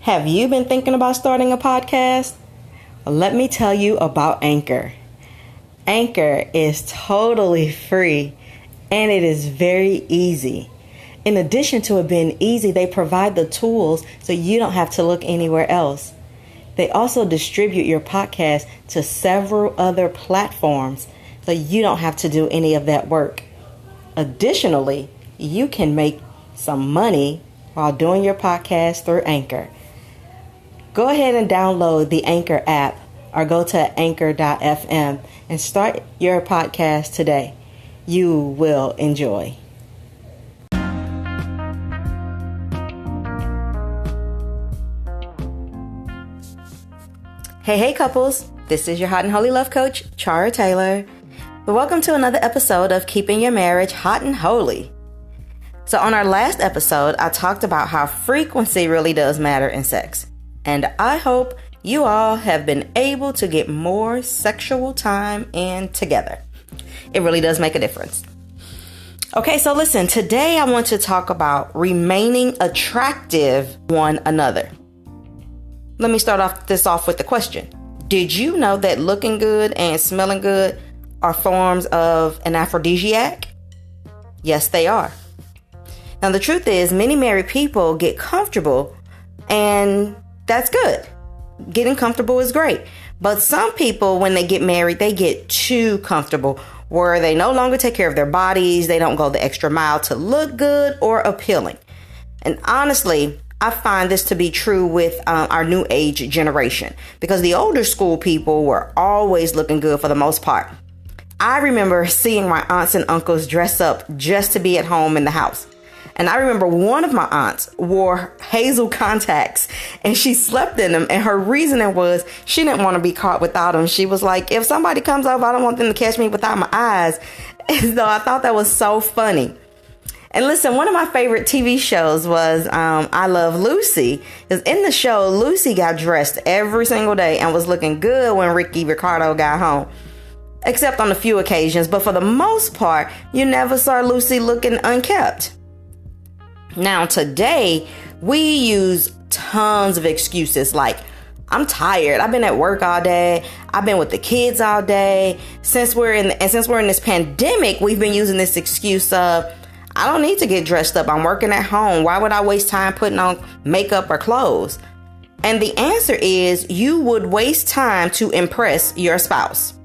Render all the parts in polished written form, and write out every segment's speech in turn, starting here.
Have you been thinking about starting a podcast? Well, let me tell you about Anchor. Anchor is totally free and it is very easy. In addition to it being easy, they provide the tools so you don't have to look anywhere else. They also distribute your podcast to several other platforms so you don't have to do any of that work. Additionally, you can make some money while doing your podcast through Anchor. Go ahead and download the Anchor app or go to anchor.fm and start your podcast today. You will enjoy. Hey couples, this is your hot and holy love coach, Chara Taylor. Welcome to another episode of Keeping Your Marriage Hot and Holy. So on our last episode, I talked about how frequency really does matter in sex. And I hope you all have been able to get more sexual time in together. It really does make a difference. Okay, so listen, today I want to talk about remaining attractive one another. Let me start this off with the question. Did you know that looking good and smelling good are forms of an aphrodisiac? Yes, they are. Now, the truth is, many married people get comfortable, and that's good. Getting comfortable is great. But some people, when they get married, they get too comfortable, where they no longer take care of their bodies. They don't go the extra mile to look good or appealing. And honestly, I find this to be true with our new age generation, because the older school people were always looking good for the most part. I remember seeing my aunts and uncles dress up just to be at home in the house. And I remember one of my aunts wore hazel contacts and she slept in them. And her reasoning was she didn't want to be caught without them. She was like, if somebody comes over, I don't want them to catch me without my eyes. And so I thought that was so funny. And listen, one of my favorite TV shows was I Love Lucy. Because in the show, Lucy got dressed every single day and was looking good when Ricky Ricardo got home. Except on a few occasions. But for the most part, you never saw Lucy looking unkept. Now, today, we use tons of excuses like, I'm tired. I've been at work all day. I've been with the kids all day. Since we're in this pandemic, we've been using this excuse of, I don't need to get dressed up. I'm working at home. Why would I waste time putting on makeup or clothes? And the answer is you would waste time to impress your spouse.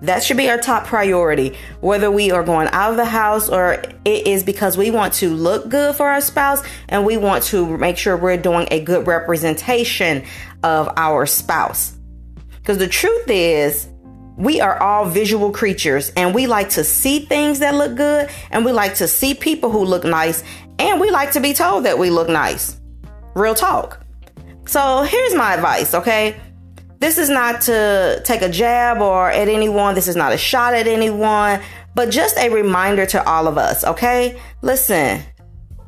That should be our top priority, whether we are going out of the house or it is because we want to look good for our spouse and we want to make sure we're doing a good representation of our spouse. Because the truth is, we are all visual creatures and we like to see things that look good and we like to see people who look nice and we like to be told that we look nice. Real talk. So here's my advice, okay? This is not to take a jab or at anyone. This is not a shot at anyone, but just a reminder to all of us, okay? Listen,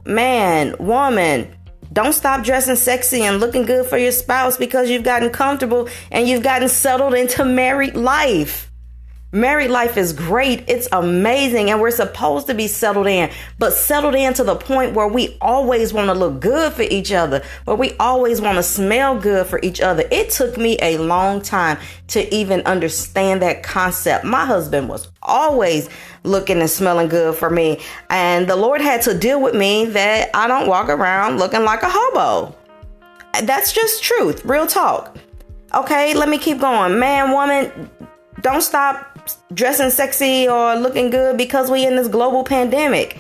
man, woman, don't stop dressing sexy and looking good for your spouse because you've gotten comfortable and you've gotten settled into married life. Married life is great. It's amazing. And we're supposed to be settled in, but settled in to the point where we always want to look good for each other, where we always want to smell good for each other. It took me a long time to even understand that concept. My husband was always looking and smelling good for me. And the Lord had to deal with me that I don't walk around looking like a hobo. That's just truth. Real talk. Okay, let me keep going. Man, woman, don't stop dressing sexy or looking good because we in this global pandemic.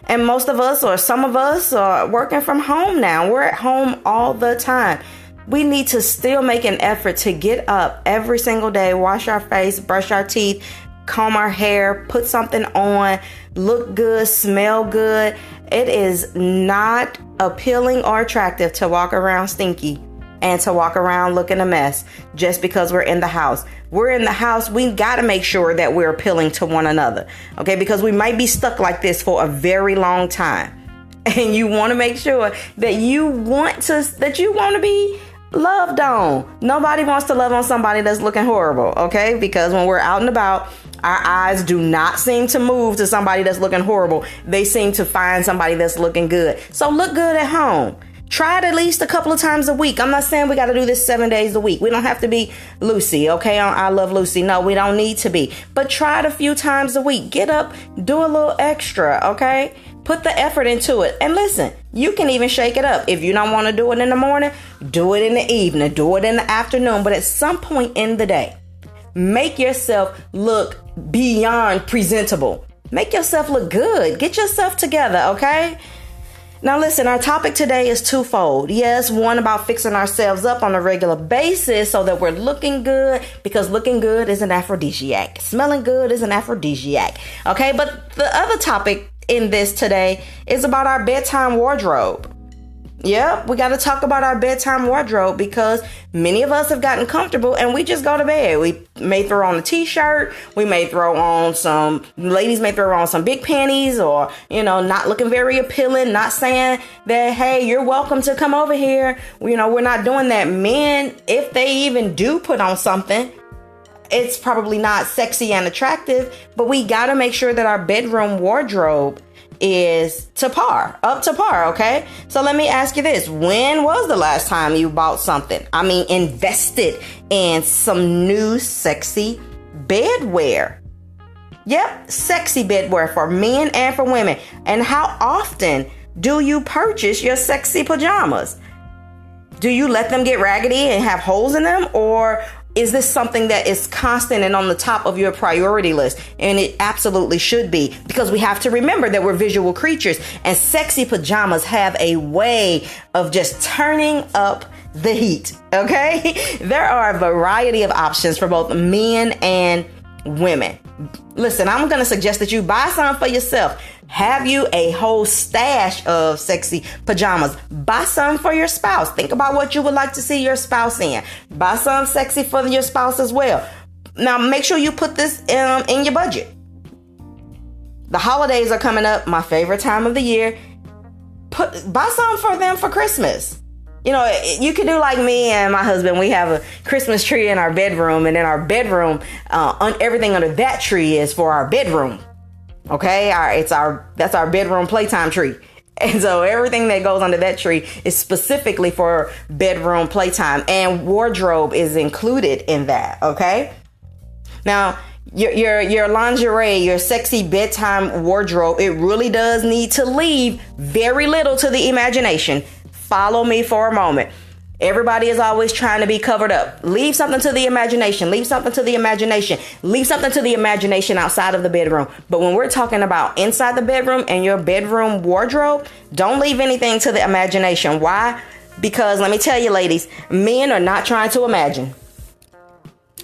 And most of us or some of us are working from home now. We're at home all the time. We need to still make an effort to get up every single day, wash our face, brush our teeth, comb our hair, put something on, look good, smell good. It is not appealing or attractive to walk around stinky and to walk around looking a mess just because we're in the house. We're in the house. We got to make sure that we're appealing to one another. Okay, because we might be stuck like this for a very long time. And you want to make sure that you want to be loved on. Nobody wants to love on somebody that's looking horrible. Okay, because when we're out and about, our eyes do not seem to move to somebody that's looking horrible. They seem to find somebody that's looking good. So look good at home. Try it at least a couple of times a week. I'm not saying we got to do this 7 days a week. We don't have to be Lucy, okay? I Love Lucy. No, we don't need to be. But try it a few times a week. Get up, do a little extra, okay? Put the effort into it. And listen, you can even shake it up. If you don't want to do it in the morning, do it in the evening, do it in the afternoon. But at some point in the day, make yourself look beyond presentable. Make yourself look good. Get yourself together, okay? Now listen, our topic today is twofold. Yes, one about fixing ourselves up on a regular basis so that we're looking good, because looking good is an aphrodisiac. Smelling good is an aphrodisiac. Okay, but the other topic in this today is about our bedtime wardrobe. Yep, we got to talk about our bedtime wardrobe, because many of us have gotten comfortable and we just go to bed. We may throw on a t-shirt. We may throw on ladies may throw on some big panties, or, not looking very appealing, not saying that, hey, you're welcome to come over here. We're not doing that. Men, if they even do put on something, it's probably not sexy and attractive, but we got to make sure that our bedroom wardrobe is up to par, okay? So let me ask you this. When was the last time you bought something? Invested in some new sexy bedwear. Yep, sexy bedwear for men and for women. And how often do you purchase your sexy pajamas? Do you let them get raggedy and have holes in them? Or is this something that is constant and on the top of your priority list? And it absolutely should be, because we have to remember that we're visual creatures, and sexy pajamas have a way of just turning up the heat. Okay? There are a variety of options for both men and women. Listen, I'm going to suggest that you buy some for yourself. Have you a whole stash of sexy pajamas? Buy some for your spouse. Think about what you would like to see your spouse in. Buy some sexy for your spouse as well. Now, make sure you put this in your budget. The holidays are coming up, my favorite time of the year. Buy some for them for Christmas. You could do like me and my husband. We have a Christmas tree in our bedroom, and in our bedroom, everything under that tree is for our bedroom. Okay, that's our bedroom playtime tree. And so everything that goes under that tree is specifically for bedroom playtime, and wardrobe is included in that. Okay. Now, your lingerie, your sexy bedtime wardrobe, it really does need to leave very little to the imagination. Follow me for a moment. Everybody is always trying to be covered up. Leave something to the imagination. Leave something to the imagination. Leave something to the imagination outside of the bedroom. But when we're talking about inside the bedroom and your bedroom wardrobe, don't leave anything to the imagination. Why? Because let me tell you, ladies, men are not trying to imagine.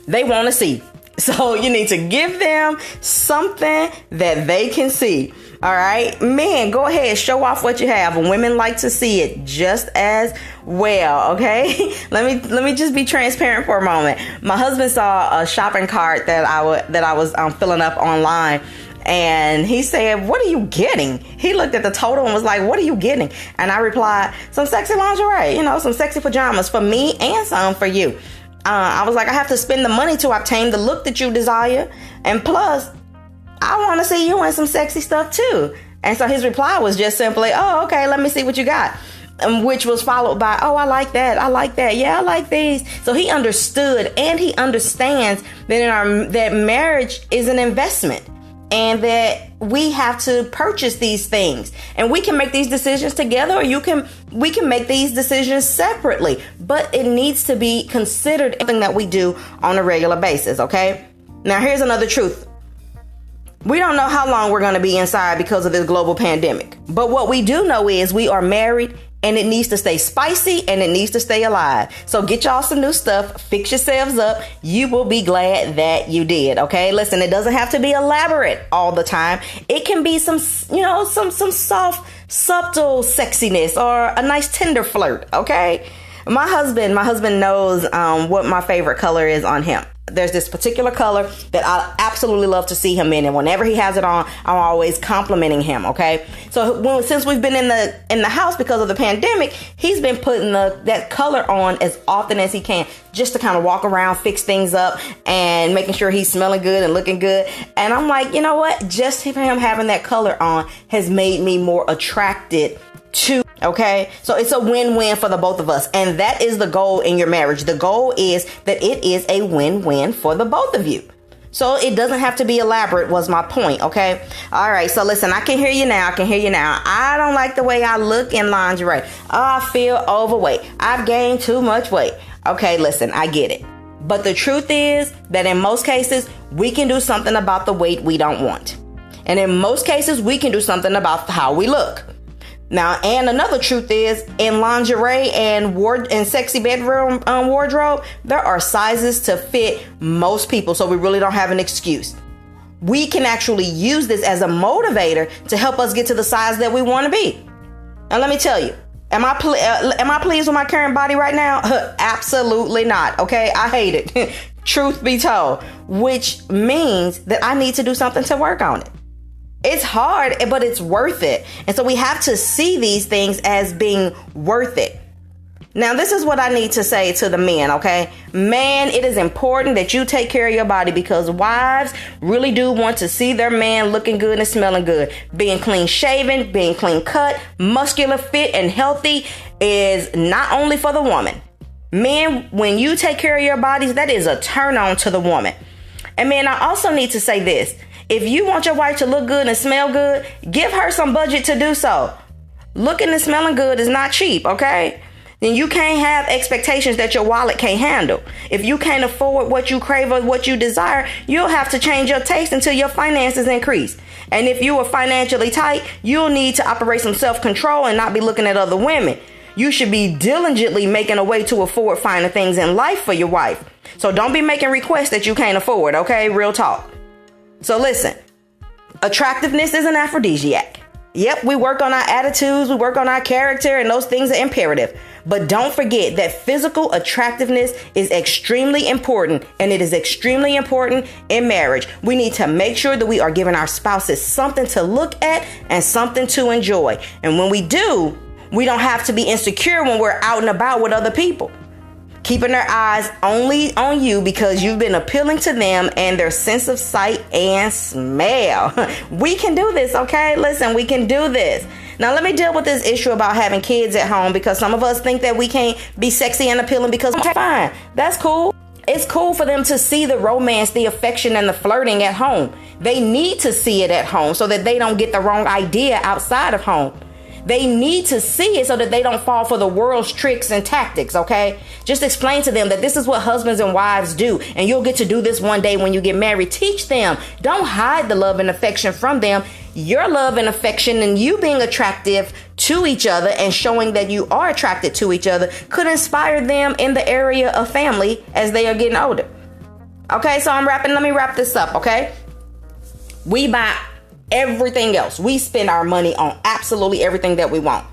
They want to see. So you need to give them something that they can see. All right, men, go ahead, show off what you have. Women like to see it just as well. Okay, let me just be transparent for a moment. My husband saw a shopping cart that I was filling up online, and he said, "What are you getting?" He looked at the total and was like, "What are you getting?" And I replied, "Some sexy lingerie, some sexy pajamas for me and some for you." I was like, I have to spend the money to obtain the look that you desire, and plus, I want to see you in some sexy stuff too. And so his reply was just simply, "Oh, okay, let me see what you got." Which was followed by, "Oh, I like that. I like that. Yeah, I like these." So he understood, and he understands that marriage is an investment, and that we have to purchase these things, and we can make these decisions together, or we can make these decisions separately, but it needs to be considered something that we do on a regular basis. Okay. Now here's another truth. We don't know how long we're going to be inside because of this global pandemic. But what we do know is we are married, and it needs to stay spicy, and it needs to stay alive. So get y'all some new stuff. Fix yourselves up. You will be glad that you did. Okay. Listen, it doesn't have to be elaborate all the time. It can be some soft, subtle sexiness, or a nice tender flirt. Okay. My husband knows what my favorite color is on him. There's this particular color that I absolutely love to see him in, and whenever he has it on, I'm always complimenting him. Okay, so since we've been in the house because of the pandemic, he's been putting that color on as often as he can, just to kind of walk around, fix things up, and making sure he's smelling good and looking good. And I'm like, you know what? Just him having that color on has made me more attracted two. Okay, so it's a win-win for the both of us, and that is the goal in your marriage. The goal is that it is a win-win for the both of you. So it doesn't have to be elaborate, was my point. Okay, all right, so listen, I can hear you now. I don't like the way I look in lingerie. I feel overweight. I've gained too much weight. Okay, listen, I get it, but the truth is that in most cases we can do something about the weight we don't want, and in most cases we can do something about how we look. Now, and another truth is, in lingerie and sexy bedroom wardrobe, there are sizes to fit most people, so we really don't have an excuse. We can actually use this as a motivator to help us get to the size that we want to be. And let me tell you, am I pleased with my current body right now? Absolutely not. Okay, I hate it. Truth be told, which means that I need to do something to work on it. It's hard, but it's worth it. And so we have to see these things as being worth it. Now, this is what I need to say to the men, okay? Man, it is important that you take care of your body, because wives really do want to see their man looking good and smelling good. Being clean shaven, being clean cut, muscular, fit, and healthy is not only for the woman. Men, when you take care of your bodies, that is a turn on to the woman. And man, I also need to say this. If you want your wife to look good and smell good, give her some budget to do so. Looking and smelling good is not cheap, okay? Then you can't have expectations that your wallet can't handle. If you can't afford what you crave or what you desire, you'll have to change your taste until your finances increase. And if you are financially tight, you'll need to operate some self-control and not be looking at other women. You should be diligently making a way to afford finer things in life for your wife. So don't be making requests that you can't afford, okay? Real talk. So listen, attractiveness is an aphrodisiac. Yep, we work on our attitudes, we work on our character, and those things are imperative. But don't forget that physical attractiveness is extremely important, and it is extremely important in marriage. We need to make sure that we are giving our spouses something to look at and something to enjoy. And when we do, we don't have to be insecure when we're out and about with other people, keeping their eyes only on you because you've been appealing to them and their sense of sight and smell. We can do this, okay? Listen, we can do this. Now, let me deal with this issue about having kids at home, because some of us think that we can't be sexy and appealing because, okay, fine, that's cool. It's cool for them to see the romance, the affection, and the flirting at home. They need to see it at home so that they don't get the wrong idea outside of home. They need to see it so that they don't fall for the world's tricks and tactics, okay? Just explain to them that this is what husbands and wives do, and you'll get to do this one day when you get married. Teach them. Don't hide the love and affection from them. Your love and affection and you being attractive to each other and showing that you are attracted to each other could inspire them in the area of family as they are getting older. Okay, so let me wrap this up, okay? We buy everything else. We spend our money on absolutely everything that we want.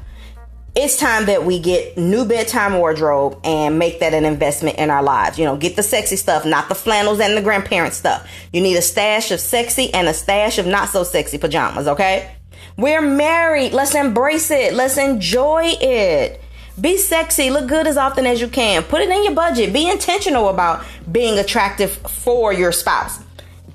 It's time that we get new bedtime wardrobe and make that an investment in our lives. You know, get the sexy stuff, not the flannels and the grandparent stuff. You need a stash of sexy and a stash of not so sexy pajamas, okay? We're married. Let's embrace it. Let's enjoy it. Be sexy. Look good as often as you can. Put it in your budget. Be intentional about being attractive for your spouse.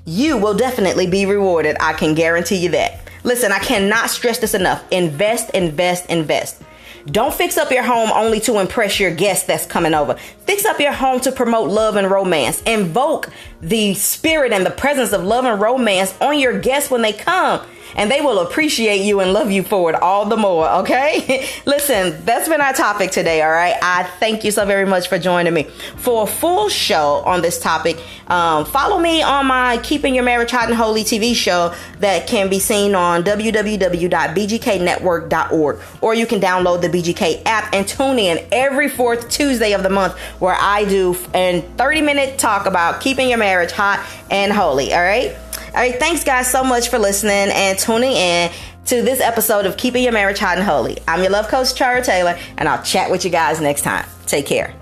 You will definitely be rewarded. I can guarantee you that. Listen, I cannot stress this enough. Invest, invest, invest. Don't fix up your home only to impress your guest that's coming over. Fix up your home to promote love and romance. Invoke the spirit and the presence of love and romance on your guests when they come, and they will appreciate you and love you for it all the more, okay? Listen, that's been our topic today, all right? I thank you so very much for joining me. For a full show on this topic, follow me on my Keeping Your Marriage Hot and Holy TV show that can be seen on www.bgknetwork.org, or you can download the BGK app and tune in every fourth Tuesday of the month where I do a 30-minute talk about keeping your marriage hot and holy, all right? All right, thanks guys so much for listening and tuning in to this episode of Keeping Your Marriage Hot and Holy. I'm your love coach, Chara Taylor, and I'll chat with you guys next time. Take care.